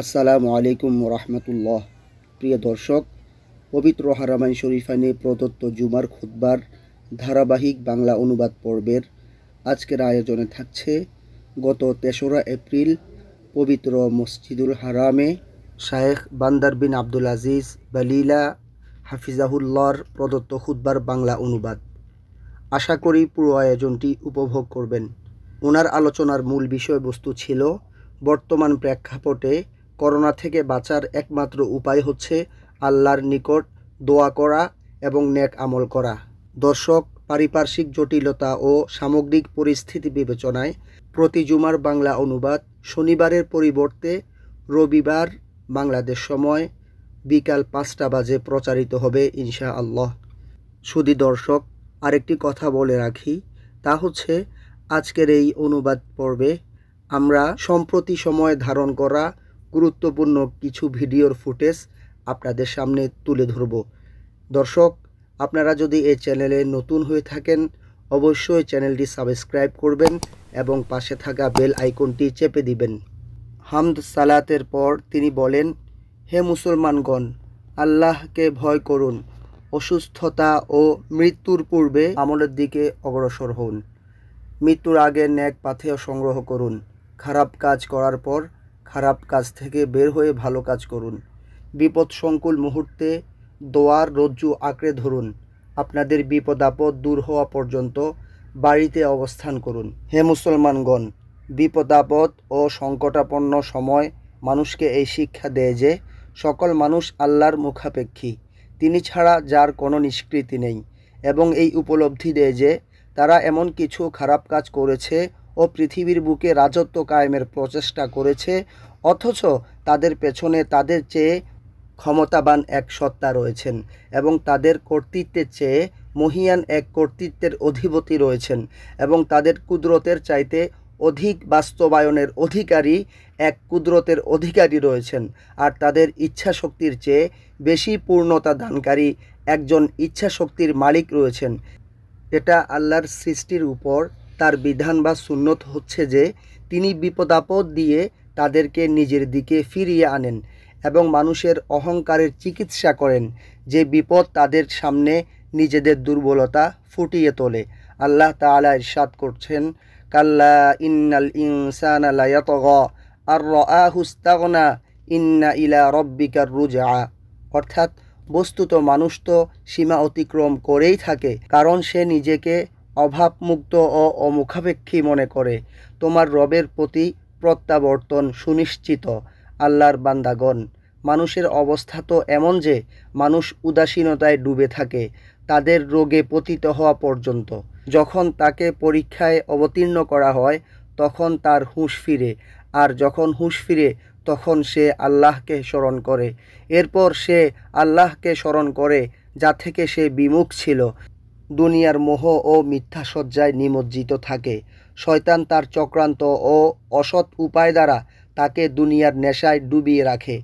আসসালামু আলাইকুম রহমতুল্লাহ। প্রিয় দর্শক, পবিত্র হারামাইন শরীফানে প্রদত্ত জুমার খুতবার ধারাবাহিক বাংলা অনুবাদ পর্বের আজকের আয়োজনে থাকছে গত ৩রা এপ্রিল পবিত্র মসজিদুল হারামে শায়েখ বান্দার বিন আব্দুল আজিজ বালিলা হাফিজাহুল্লাহর প্রদত্ত খুতবার বাংলা অনুবাদ। আশা করি পুরো আয়োজনটি উপভোগ করবেন। ওনার আলোচনার মূল বিষয়বস্তু ছিল বর্তমান প্রেক্ষাপটে করোনা থেকে বাঁচার একমাত্র উপায় হচ্ছে আল্লাহর নিকট দোয়া করা এবং নেক আমল করা। দর্শক, পারিপার্শ্বিক জটিলতা ও সামগ্রিক পরিস্থিতি বিবেচনায় প্রতি জুমার বাংলা অনুবাদ শনিবারের পরিবর্তে রবিবার বাংলাদেশ সময় বিকাল ৫টা বাজে প্রচারিত হবে ইনশাআল্লাহ। সুধী দর্শক, আরেকটি কথা বলে রাখি, তা হচ্ছে আজকের এই অনুবাদ পর্বে আমরা সম্প্রতি সময়ে ধারণ করা গুরুত্বপূর্ণ কিছু ভিডিওর ফুটেজ আপনাদের সামনে তুলে ধরব। দর্শক, আপনারা যদি এই চ্যানেলে নতুন হয়ে থাকেন অবশ্যই চ্যানেলটি সাবস্ক্রাইব করবেন এবং পাশে থাকা বেল আইকনটি চেপে দিবেন। হামদ সালাতের পর তিনি বলেন, হে মুসলমানগণ, আল্লাহকে ভয় করুন, অসুস্থতা ও মৃত্যুর পূর্বে আমলের দিকে অগ্রসর হন, মৃত্যুর আগে নেক পাথেয় সংগ্রহ করুন, খারাপ কাজ করার পর খারাপ কাজ থেকে বের হয়ে ভালো কাজ করুন, বিপদ সংকুল মুহূর্তে দোয়ার রজ্জু আঁকড়ে ধরুন, আপনাদের বিপদ আপদ দূর হওয়া পর্যন্ত বাড়িতে অবস্থান করুন। হে মুসলমানগণ, বিপদ আপদ ও সংকটাপন্ন সময় মানুষকে এই শিক্ষা দেয় যে সকল মানুষ আল্লাহর মুখাপেক্ষী, তিনি ছাড়া যার কোনো নিষ্কৃতি নেই, এবং এই উপলব্ধি দেয় যে তারা এমন কিছু খারাপ কাজ করেছে ও পৃথিবীর বুকে রাজত্ব কায়েমের প্রচেষ্টা করেছে, অথচ তাদের পেছনে তাদের চেয়ে ক্ষমতাবান এক সত্তা রয়েছেন এবং তাদের কর্তৃত্বের চেয়ে মহিয়ান এক কর্তৃত্বের অধিপতি রয়েছেন এবং তাদের কুদরতের চাইতে অধিক বাস্তবায়নের অধিকারী এক কুদরতের অধিকারী রয়েছেন, আর তাদের ইচ্ছা শক্তির চেয়ে বেশি পূর্ণতা দানকারী একজন ইচ্ছা শক্তির মালিক রয়েছেন। এটা আল্লাহর সৃষ্টির উপর তার বিধান বা সুন্নত হচ্ছে যে তিনি বিপদাপদ দিয়ে তাদেরকে নিজের দিকে ফিরিয়ে আনেন এবং মানুষের অহংকারের চিকিৎসা করেন, যে বিপদ তাদের সামনে নিজেদের দুর্বলতা ফুটিয়ে তোলে। আল্লাহ তাআলা ইরশাদ করছেন, কাল্লা ইন্নাল ইনসানা লায়াতগা আর রাআহু ইসতাগনা ইন্না ইলা রাব্বিকার রুজআ। অর্থাৎ বস্তুত মানুষ তো সীমা অতিক্রম করেই থাকে, কারণ সে নিজেকে অভাবমুক্ত ও অমুখাপেক্ষী মনে করে। তোমার রবের প্রতি প্রত্যাবর্তন সুনিশ্চিত। আল্লাহর বান্দাগণ, মানুষের অবস্থা তো এমন যে মানুষ উদাসীনতায় ডুবে থাকে তাদের রোগে পতিত হওয়া পর্যন্ত। যখন তাকে পরীক্ষায় অবতীর্ণ করা হয় তখন তার হুঁশ ফিরে, আর যখন হুঁশ ফিরে তখন সে আল্লাহকে স্মরণ করে। এরপর সে আল্লাহকে স্মরণ করে যা থেকে সে বিমুখ ছিল, দুনিয়ার মোহ ও মিথ্যাসজ্জায় নিমজ্জিত থাকে। শয়তান তার চক্রান্ত ও অসৎ উপায় দ্বারা তাকে দুনিয়ার নেশায় ডুবিয়ে রাখে।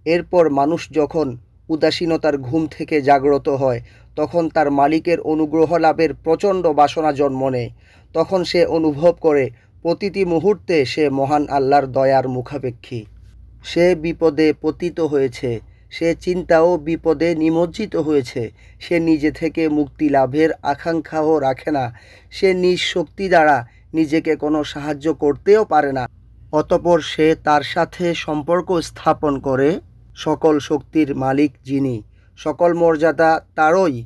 এরপর মানুষ যখন উদাসীনতার ঘুম থেকে জাগ্রত হয় তখন তার মালিকের অনুগ্রহ লাভের প্রচণ্ড বাসনা জন্ম নেয়। তখন সে অনুভব করে প্রতিটি মুহূর্তে সে মহান আল্লাহর দয়ার মুখাপেক্ষী। সে বিপদে পতিত হয়েছে, সে চিন্তা ও বিপদে নিমজ্জিত হয়েছে, সে নিজে থেকে মুক্তি লাভের আকাঙ্ক্ষাও রাখে না, সে নিজ শক্তি দ্বারা নিজেকে কোনো সাহায্য করতেও পারে না। অতঃপর সে তার সাথে সম্পর্ক স্থাপন করে সকল শক্তির মালিক যিনি, সকল মর্যাদা তারই।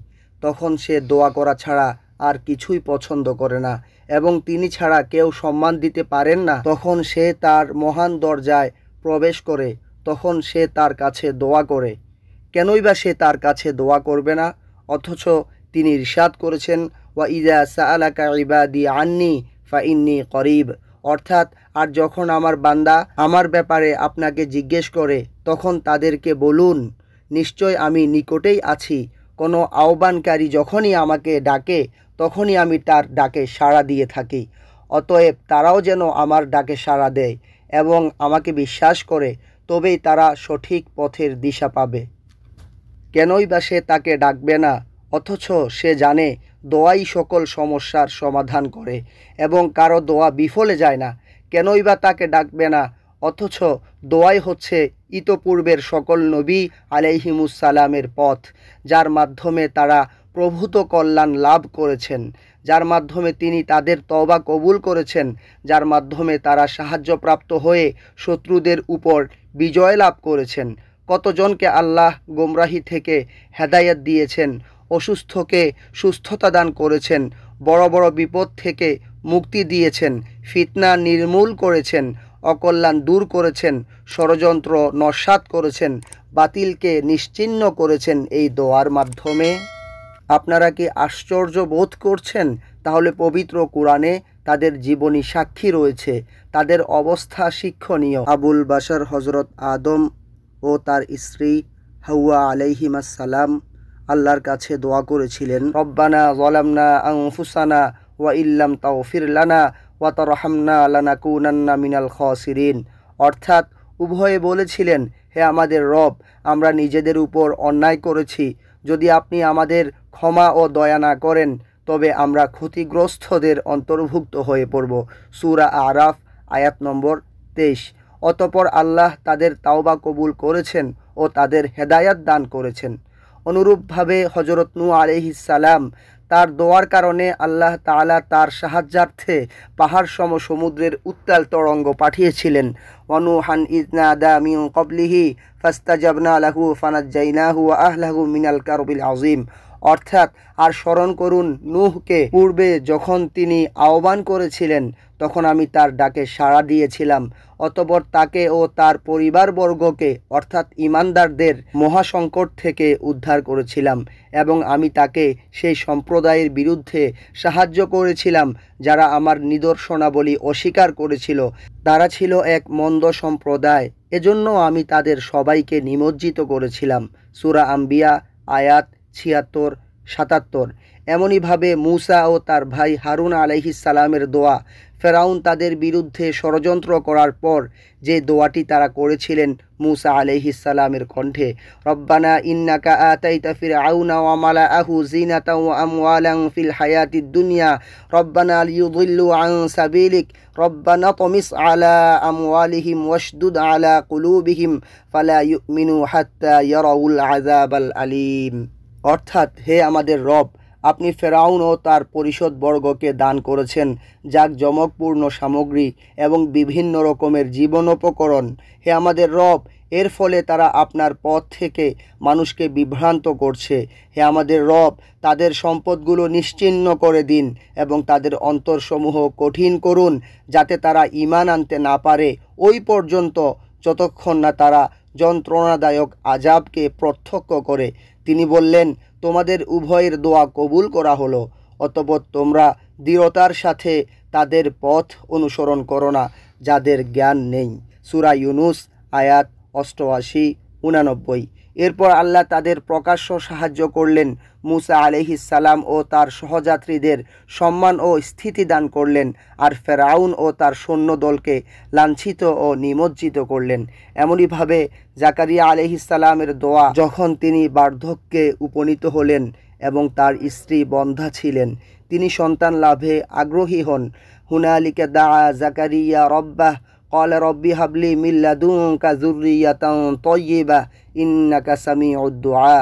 তখন সে দোয়া করা ছাড়া আর কিছুই পছন্দ করে না এবং তিনি ছাড়া কেউ সম্মান দিতে পারেন না। তখন সে তার মহান দরজায় প্রবেশ করে, তখন সে তার কাছে দোয়া করে। কেনই বা সে তার কাছে দোয়া করবে না? অথচ তিনি ইরশাদ করেছেন, ওয়া ইযা সাআলাকা ইবাদি আন্নি ফা ইন্নী করিব। অর্থাৎ, আর যখন আমার বান্দা আমার ব্যাপারে আপনাকে জিজ্ঞেস করে তখন তাদেরকে বলুন, নিশ্চয় আমি নিকটেই আছি। কোনো আহ্বানকারী যখনই আমাকে ডাকে তখনই আমি তার ডাকে সাড়া দিয়ে থাকি। অতএব তারাও যেন আমার ডাকে সাড়া দেয় এবং আমাকে বিশ্বাস করে, তবেই তারা সঠিক পথের দিশা পাবে। কেনই বা সে তাকে ডাকবে না? অথচ সে জানে দোয়াই সকল সমস্যার সমাধান করে এবং কারো দোয়া বিফলে যায় না। কেনই বা তাকে ডাকবে না? অথচ দোয়াই হচ্ছে ইতপূর্বের সকল নবী আলাইহিমুসসালামের পথ, যার মাধ্যমে তারা প্রভূত কল্যাণ লাভ করেছেন, যার মাধ্যমে তিনি তাদের তওবা কবুল করেছেন, যার মাধ্যমে তারা সাহায্যপ্রাপ্ত হয়ে শত্রুদের উপর বিজয় লাভ করেছেন। কতজনকে আল্লাহ গোমরাহি থেকে হেদায়েত দিয়েছেন, অসুস্থকে সুস্থতা দান করেছেন, বড় বড় বিপদ থেকে মুক্তি দিয়েছেন, ফিতনা নির্মূল করেছেন, অকল্যাণ দূর করেছেন, ষড়যন্ত্র নস্যাৎ করেছেন, বাতিলকে নিশ্চিহ্ন করেছেন এই দোয়ার মাধ্যমে। আপনারা কি আশ্চর্য বোধ করছেন? তাহলে পবিত্র কোরআনে তাদের জীবনী সাক্ষী রয়েছে, তাদের অবস্থা শিক্ষণীয়। আবুল বাশার হজরত আদম ও তার স্ত্রী হাওয়া আলাইহিমাসসালাম আল্লাহর কাছে দোয়া করেছিলেন, রব্বানা যালামনা আনফুসানা ওয়া ইল্লাম তাগফির লানা ওয়া তারহামনা লানাকুনান্না মিনাল খাসিরিন। অর্থাৎ উভয়ে বলেছিলেন, হে আমাদের রব, আমরা নিজেদের উপর অন্যায় করেছি, যদি আপনি আমাদের ক্ষমা ও দয়া না করেন তবে আমরা ক্ষতিগ্রস্তদের অন্তর্ভুক্ত হয়ে পড়ব। সূরা আরাফ আয়াত নম্বর 23। অতঃপর আল্লাহ তাদের তাওবা কবুল করেছেন ও তাদের হেদায়াত দান করেছেন। অনুরূপভাবে হজরত নূহ আলাইহিস সালাম, তার দোয়ার কারণে আল্লাহ তাআলা তার সাহায্যার্থে পাহাড় সম সমুদ্রের উত্তাল তরঙ্গ পাঠিয়েছিলেন। ওয়ানুহান ইয নাদা মিন ক্বাবলিহি ফাস্তাজাবনা লাহু ফানাজ্জাইনাহু ওয়া আহলাহু মিনাল কারবিল আযীম। অর্থাৎ আর স্মরণ করুন নূহকে, পূর্বে যখন তিনি আহ্বান করেছিলেন তখন আমি তার ডাকে সাড়া দিয়েছিলাম, অতঃপর তাকে ও তার পরিবারবর্গকে অর্থাৎ ঈমানদারদের মহাসংকট থেকে উদ্ধার করেছিলাম এবং আমি তাকে সেই সম্প্রদায়ের বিরুদ্ধে সাহায্য করেছিলাম যারা আমার নিদর্শনাবলী অস্বীকার করেছিল। তারা ছিল এক মন্দ সম্প্রদায়, এজন্য আমি তাদের সবাইকে নিমজ্জিত করেছিলাম। সূরা আম্বিয়া আয়াত ৭৬-৭৭। এমনইভাবে মূসা ও তার ভাই হারুন আলাইহিস সালামের দোয়া, ফেরাউন তাদের বিরুদ্ধে ষড়যন্ত্র করার পর যে দোয়াটি তারা করেছিলেন মূসা আলাইহিস সালামের কণ্ঠে, রব্বানা ইন্নাকা আতাইতা ফিরআউনা ওয়া মালাআহু যিনাতাও ওয়া আমওয়ালান ফিল হায়াতিদ দুনিয়া রব্বানা লিয়ুযিল্লু আন সাবিলিক রব্বানা তমিস আলা আমওয়ালিহিম ওয়াশদুদ আলা কুলুবিহিম ফালা ইউমিনু হাত্তা ইয়ারাউল আযাবাল আলীম। অর্থাৎ, হে আমাদের রব, আপনি ফেরাউন ও তার পরিষদবর্গকে দান করেছেন জাঁকজমকপূর্ণ সামগ্রী এবং বিভিন্ন রকমের জীবনোপকরণ। হে আমাদের রব, এর ফলে তারা আপনার পথ থেকে মানুষকে বিভ্রান্ত করছে। হে আমাদের রব, তাদের সম্পদগুলো নিশ্চিহ্ন করে দিন এবং তাদের অন্তরসমূহ কঠিন করুন, যাতে তারা ঈমান আনতে না পারে ওই পর্যন্ত যতক্ষণ না তারা যন্ত্রণাদায়ক আযাবকে প্রত্যক্ষ করে। তিনি বললেন, তোমাদের উভয়ের দোয়া কবুল করা হলো, অতঃপর তোমরা দৃঢ়তার সাথে তাদের পথ অনুসরণ করো না যাদের জ্ঞান নেই। সূরা ইউনুস আয়াত ৮৮-৮৯। এরপর আল্লাহ তাদের প্রকাশ্য সাহায্য করলেন, মূসা আলাইহিস সালাম ও তার সহযাত্রীদের সম্মান ও স্থিতি দান করলেন, আর ফেরাউন ও তার সৈন্যদলকে লাঞ্ছিত ও নিমজ্জিত করলেন। এমনইভাবে জাকারিয়া আলাইহিস সালামের দোয়া, যখন তিনি বার্ধক্যে উপনীত হলেন এবং তার স্ত্রী বন্ধ্যা ছিলেন, তিনি সন্তান লাভে আগ্রহী হন। হুনালিকা দাআ জাকারিয়া রব্বাহ ক্বালা রব্বি হাবলি মিন লাদুনকা যুররিয়াতান তাইয়্যিবাহ ইন্নাকা সামিউদ দুআ।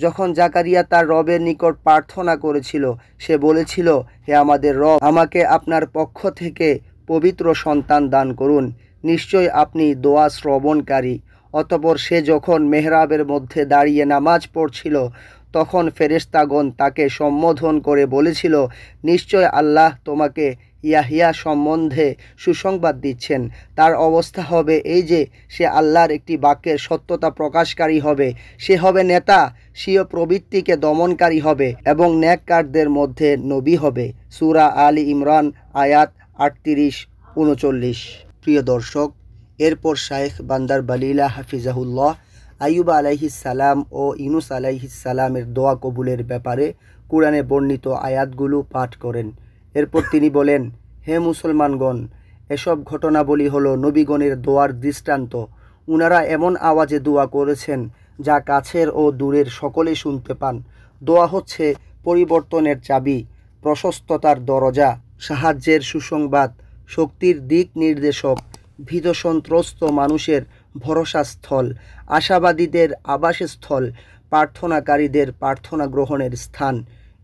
যখন জাকারিয়া তার রবের নিকট প্রার্থনা করেছিল, সে বলেছিল, হে আমাদের রব, আমাকে আপনার পক্ষ থেকে পবিত্র সন্তান দান করুন, নিশ্চয় আপনি দোয়া শ্রবণকারী। অতঃপর সে যখন মেহরাবের মধ্যে দাঁড়িয়ে নামাজ পড়ছিল, তখন ফেরেশতাগণ তাকে সম্বোধন করে বলেছিল, নিশ্চয় আল্লাহ তোমাকে ইয়াহিয়া সম্বন্ধে সুসংবাদ দিচ্ছেন। তার অবস্থা হবে এই যে, সে আল্লাহর একটি বাক্যের সত্যতা প্রকাশকারী হবে, সে হবে নেতা, স্বীয় প্রবৃত্তিকে দমনকারী হবে এবং নেককারদের মধ্যে নবী হবে। সূরা আলী ইমরান আয়াত ৩৮-৩৯। প্রিয় দর্শক, এরপর শায়েখ বান্দার বালিলা হাফিজাহুল্লাহ আইয়ুব আলাইহিস সালাম ও ইউনুস আলাইহিস সালামের দোয়া কবুলের ব্যাপারে কুরআনে বর্ণিত আয়াতগুলো পাঠ করেন। এরপর তিনি বলেন, হে মুসলমানগণ, এসব ঘটনাবলী হলো নবীগণের দোয়ার দৃষ্টান্ত। উনারা এমন আওয়াজে দোয়া করেছেন যা কাছের ও দূরের সকলে শুনতে পান। দোয়া হচ্ছে পরিবর্তনের চাবি, প্রশস্ততার দরজা, সাহায্যের সুসংবাদ, শক্তির দিক নির্দেশক, ভীতসন্ত্রস্ত মানুষের ভরসাস্থল, আশাবাদীদের আবাসস্থল, প্রার্থনাকারীদের প্রার্থনা গ্রহণের স্থান।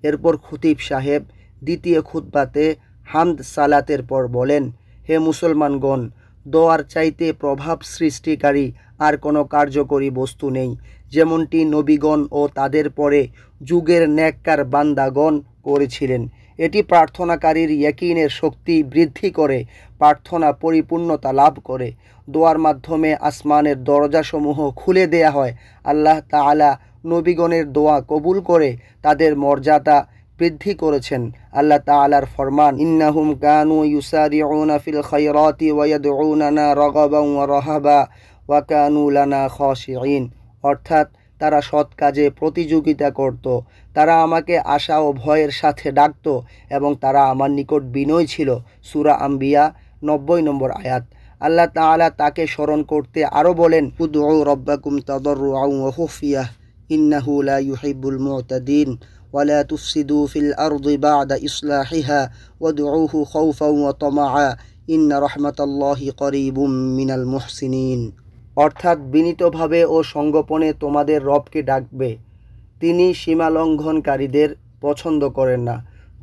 এরপর খতিব সাহেব দ্বিতীয় খুতবাতে হামদ সালাতের পর বলেন, হে মুসলমানগণ, দোয়ার চাইতে প্রভাব সৃষ্টিকারী আর কোনো কার্যকরী বস্তু নেই, যেমনটি নবীগণ ও তাদের পরে যুগের নেককার বান্দাগণ করেছিলেন। এটি প্রার্থনাকারীর ইয়াকিনের শক্তি বৃদ্ধি করে, প্রার্থনা পরিপূর্ণতা লাভ করে। দোয়ার মাধ্যমে আসমানের দরজাসমূহ খুলে দেয়া হয়। আল্লাহ তাআলা নবীগণের দোয়া কবুল করে তাদের মর্যাদা বৃদ্ধি করেছেন। আল্লাহ তাআলার ফরমান, ইন্নাহুম কানু ইউসারিউনা ফিল খায়রাতি ওয়া ইয়াদউনানা রাগাবান ওয়া রাহাবা ওয়া কানু লানা খাশিঈন। অর্থাৎ তারা সৎ কাজে প্রতিযোগিতা করত, তারা আমাকে আশা ও ভয়ের সাথে ডাকত এবং তারা আমার নিকট বিনয় ছিল। সূরা আম্বিয়া 90 নম্বর আয়াত। আল্লাহ তাআলা তাকে স্মরণ করতে আরও বলেন, উদউ রাব্বাকুম তাদাররুআন ওয়া খুফিয়াহ ইন্নাহু লা ইউহিব্বুল মু'তাদিন ওয়া লা তুফসিদু ফিল আরদি বা'দা ইসলাহিহা ওয়াদউহু খাউফান ওয়া তামাআ ইন্না রাহমাতাল্লাহি করিবুম মিনাল মুহসিনিন। অর্থাৎ বিনীতভাবে ও সঙ্গোপনে তোমাদের রবকে ডাকবে। তিনি সীমালঙ্ঘনকারীদের পছন্দ করেন না।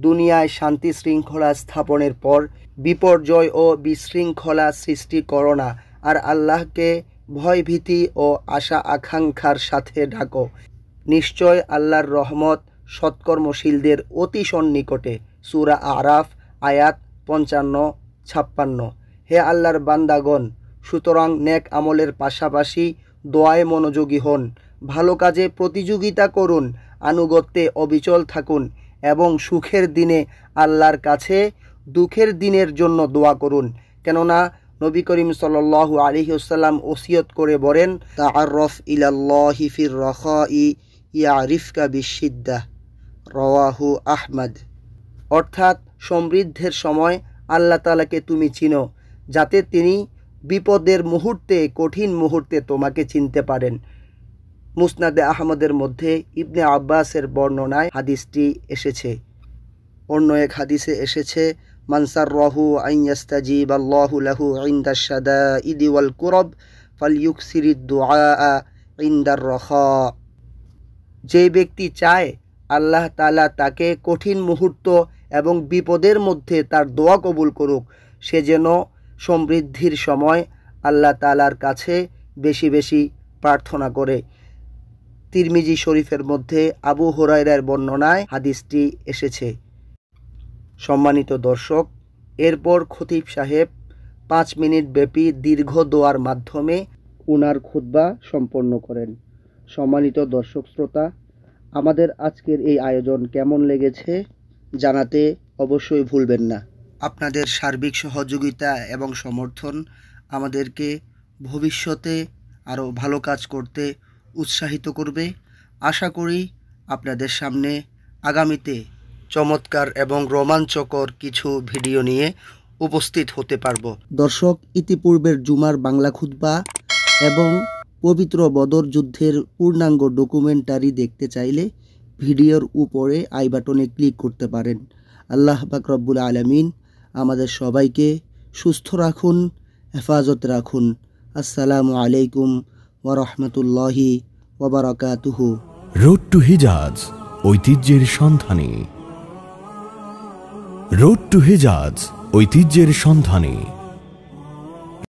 দুনিয়ায় শান্তি শৃঙ্খলা স্থাপনের পর বিপর্যয় ও বিশৃঙ্খলা সৃষ্টি করো না, আর আল্লাহকে ভয়ভীতি ও আশা আকাঙ্ক্ষার সাথে ডাকো। নিশ্চয় আল্লাহর রহমত সৎকর্মশীলদের অতি সন্নিকটে। সূরা আরাফ আয়াত 55-56। হে আল্লাহর বান্দাগণ, সুতরাং নেক আমলের পাশাপাশি দোয়ায় মনোযোগী হন, ভালো কাজে প্রতিযোগিতা করুন, আনুগত্যে অবিচল থাকুন এবং সুখের দিনে আল্লাহর কাছে দুঃখের দিনের জন্য দোয়া করুন। কেননা নবী করিম সাল্লাল্লাহু আলাইহি ওয়াসাল্লাম ওসিয়ত করে বলেন, তাআররাফ ইলাল্লাহি ফির রাখাই ইয়ারিফকা বিশিদ্দাহ, রাওয়াহু আহমদ। অর্থাৎ সমৃদ্ধের সময় আল্লাহ তাআলাকে তুমি চিনো, যাতে তিনি বিপদের মুহূর্তে, কঠিন মুহূর্তে তোমাকে চিনতে পারেন। মুসনাদে আহমদের মধ্যে ইবনে আব্বাসের বর্ণনায় হাদিসটি এসেছে। অন্য এক হাদিসে এসেছে, মান সাররাহু আন ইয়াস্তাজিবাল্লাহু লাহু ইনদাশ শাদাইদি ওয়াল কুরব ফালইউকসিরিদ দুআআ ইনদার রাখা। যে ব্যক্তি চায় আল্লাহ তাআলা তাকে কঠিন মুহূর্ত এবং বিপদের মধ্যে তার দোয়া কবুল করুক, সে যেন সমৃদ্ধির সময় আল্লাহ তাআলার কাছে বেশি বেশি প্রার্থনা করে। তিরমিজি শরীফের মধ্যে আবু হুরায়রার বর্ণনায় হাদিসটি এসেছে। সম্মানিত দর্শক, এরপর খতিব সাহেব 5 মিনিট ব্যাপী দীর্ঘ দোয়ার মাধ্যমে উনার খুতবা সম্পন্ন করেন। সম্মানিত দর্শক শ্রোতা, আমাদের আজকের এই আয়োজন কেমন লেগেছে জানাতে অবশ্যই ভুলবেন না। আপনাদের সার্বিক সহযোগিতা এবং সমর্থন আমাদেরকে ভবিষ্যতে আরও ভালো কাজ করতে উৎসাহিত করবে। আশা করি আপনাদের সামনে আগামীতে চমৎকার এবং রোমাঞ্চকর কিছু ভিডিও নিয়ে উপস্থিত হতে পারব। দর্শক, ইতিপূর্বের জুমার বাংলা খুতবা এবং পবিত্র বদর যুদ্ধের পূর্ণাঙ্গ ডকুমেন্টারি দেখতে চাইলে ভিডিওর উপরে আই বাটনে ক্লিক করতে পারেন। আল্লাহ পাক রব্বুল আলামিন আমাদের সবাইকে সুস্থ রাখুন, হেফাজত রাখুন। আসসালামু আলাইকুম ওয়া রাহমাতুল্লাহি ওয়া বারাকাতুহু। রোড টু হিজাজ, ঐতিহ্যের সন্ধানে। রোড টু হিজাজ, ঐতিহ্যের সন্ধানে।